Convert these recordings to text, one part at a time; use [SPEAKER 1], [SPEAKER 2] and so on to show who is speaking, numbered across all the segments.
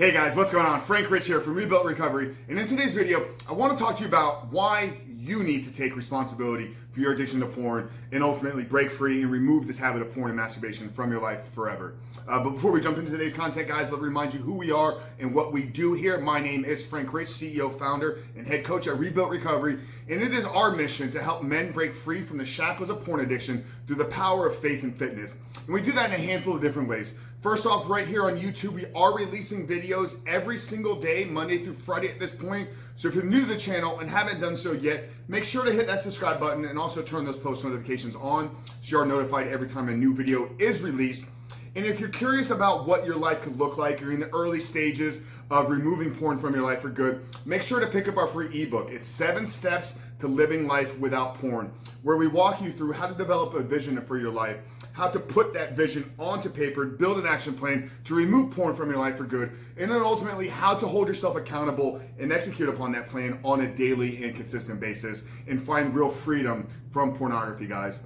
[SPEAKER 1] Hey guys, what's going on? Frank Rich here from Rebuilt Recovery, and in today's video, I want to talk to you about why you need to take responsibility for your addiction to porn and ultimately break free and remove this habit of porn and masturbation from your life forever. But before we jump into today's content, guys, let me remind you who we are and what we do here. My name is Frank Rich, CEO, founder, and head coach at Rebuilt Recovery, and it is our mission to help men break free from the shackles of porn addiction through the power of faith and fitness. And we do that in a handful of different ways. First off, right here on YouTube, we are releasing videos every single day, Monday through Friday at this point. So if you're new to the channel and haven't done so yet, make sure to hit that subscribe button and also turn those post notifications on so you are notified every time a new video is released. And if you're curious about what your life could look like, you're in the early stages of removing porn from your life for good, make sure to pick up our free ebook. It's 7 Steps to Living Life Without Porn, where we walk you through how to develop a vision for your life, how to put that vision onto paper, build an action plan to remove porn from your life for good, and then ultimately how to hold yourself accountable and execute upon that plan on a daily and consistent basis and find real freedom from pornography, guys.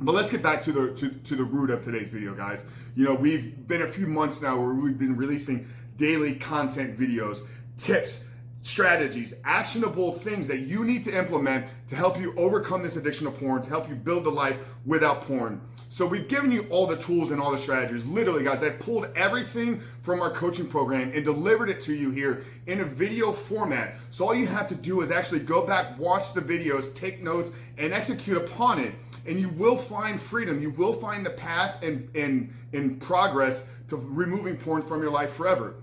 [SPEAKER 1] But let's get back to the root of today's video, guys. You know, we've been a few months now where we've been releasing daily content videos, tips, strategies, actionable things that you need to implement to help you overcome this addiction to porn, to help you build a life without porn. So we've given you all the tools and all the strategies. Literally, guys, I've pulled everything from our coaching program and delivered it to you here in a video format. So all you have to do is actually go back, watch the videos, take notes, and execute upon it. And you will find freedom. You will find the path and progress to removing porn from your life forever.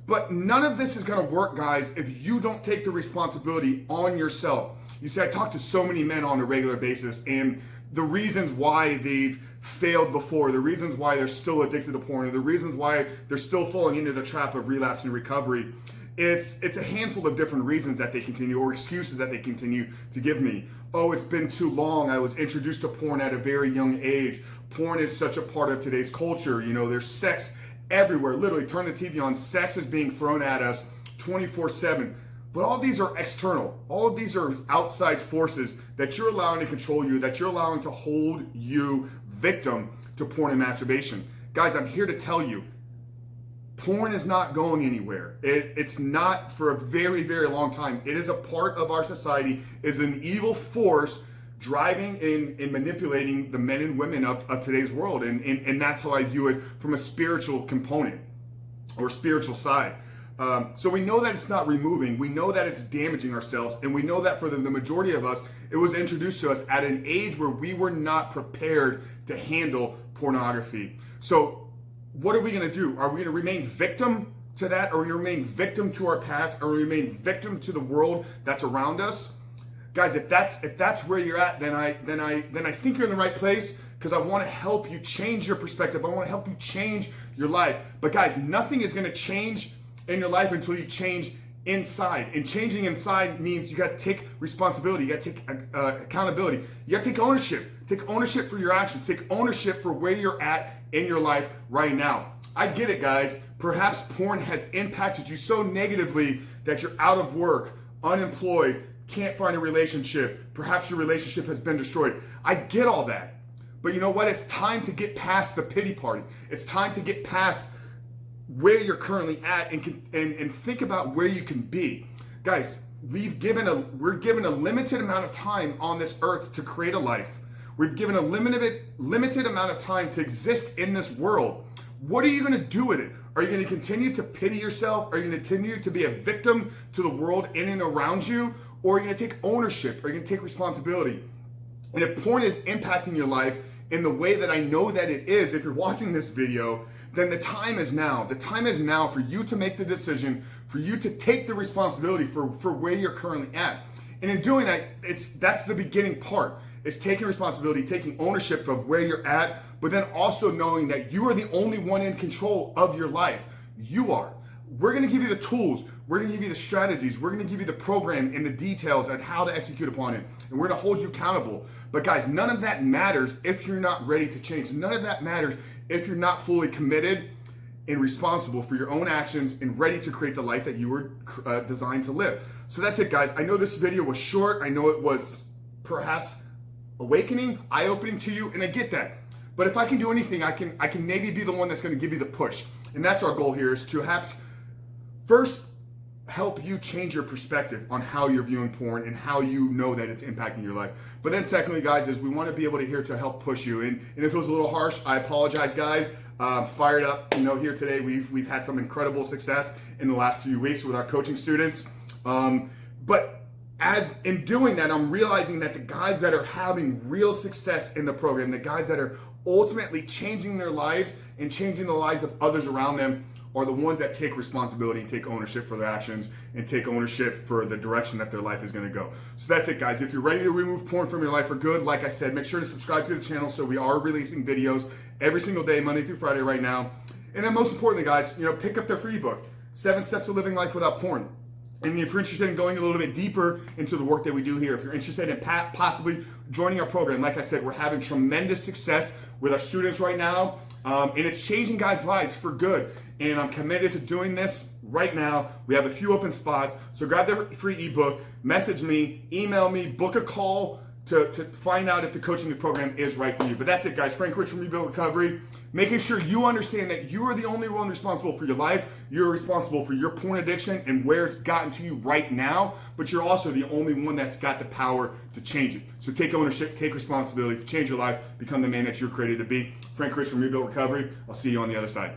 [SPEAKER 1] But none of this is going to work, guys, if you don't take the responsibility on yourself. You see, I talk to so many men on a regular basis, and the reasons why they've failed before, the reasons why they're still addicted to porn, or the reasons why they're still falling into the trap of relapse and recovery, it's a handful of different reasons that they continue, or excuses that they continue to give me. Oh, it's been too long. I was introduced to porn at a very young age. Porn is such a part of today's culture. You know, there's sex everywhere. Literally, turn the TV on, sex is being thrown at us 24/7. But all these are external. All of these are outside forces that you're allowing to control you, that you're allowing to hold you victim to porn and masturbation. Guys, I'm here to tell you, porn is not going anywhere. It's not for a very, very long time. It is a part of our society, is an evil force driving and manipulating the men and women of today's world. And that's how I view it from a spiritual component or spiritual side. So we know that it's not removing, we know that it's damaging ourselves, and we know that for the majority of us, it was introduced to us at an age where we were not prepared to handle pornography. So what are we going to do? Are we going to remain victim to that? Are we going to remain victim to our past? Are we going to remain victim to the world that's around us? Guys, if that's where you're at, then I think you're in the right place, because I want to help you change your perspective. I want to help you change your life. But guys, nothing is going to change in your life until you change inside. And changing inside means you got to take responsibility. You got to take accountability. You got to take ownership. Take ownership for your actions. Take ownership for where you're at in your life right now. I get it, guys. Perhaps porn has impacted you so negatively that you're out of work, unemployed, can't find a relationship. Perhaps your relationship has been destroyed. I get all that. But you know what? It's time to get past the pity party. It's time to get past where you're currently at and think about where you can be. Guys, we're given a limited amount of time on this earth to create a life. We're given a limited amount of time to exist in this world. What are you going to do with it? Are you going to continue to pity yourself? Are you going to continue to be a victim to the world in and around you? Or are you going to take ownership? Are you going to take responsibility? And if porn is impacting your life in the way that I know that it is, if you're watching this video, then the time is now. The time is now for you to make the decision, for you to take the responsibility for where you're currently at. And in doing that, that's the beginning part. It's taking responsibility, taking ownership of where you're at, but then also knowing that you are the only one in control of your life. You are. We're going to give you the tools. We're going to give you the strategies. We're going to give you the program and the details on how to execute upon it. And we're going to hold you accountable. But guys, none of that matters if you're not ready to change. None of that matters if you're not fully committed and responsible for your own actions and ready to create the life that you were designed to live. So that's it, guys. I know this video was short. I know it was perhaps awakening, eye-opening to you, and I get that. But if I can do anything, I can maybe be the one that's going to give you the push. And that's our goal here, is to perhaps first help you change your perspective on how you're viewing porn and how you know that it's impacting your life. But then secondly, guys, is we want to be able to here to help push you. And if it was a little harsh, I apologize, guys. Fired up, here today. We've had some incredible success in the last few weeks with our coaching students. But as in doing that, I'm realizing that the guys that are having real success in the program, the guys that are ultimately changing their lives and changing the lives of others around them, are the ones that take responsibility and take ownership for their actions and take ownership for the direction that their life is going to go. So that's it, guys. If you're ready to remove porn from your life for good, like I said, make sure to subscribe to the channel. So we are releasing videos every single day, Monday through Friday right now. And then most importantly, guys, pick up their free ebook, 7 Steps to Living Life Without Porn. And if you're interested in going a little bit deeper into the work that we do here, if you're interested in possibly joining our program, like I said, we're having tremendous success with our students right now. And it's changing guys' lives for good. And I'm committed to doing this right now. We have a few open spots. So grab the free ebook, message me, email me, book a call to find out if the coaching program is right for you. But that's it, guys. Frank Rich from Rebuild Recovery. Making sure you understand that you are the only one responsible for your life. You're responsible for your porn addiction and where it's gotten to you right now. But you're also the only one that's got the power to change it. So take ownership, take responsibility, change your life, become the man that you're created to be. Frank Rich from Rebuild Recovery. I'll see you on the other side.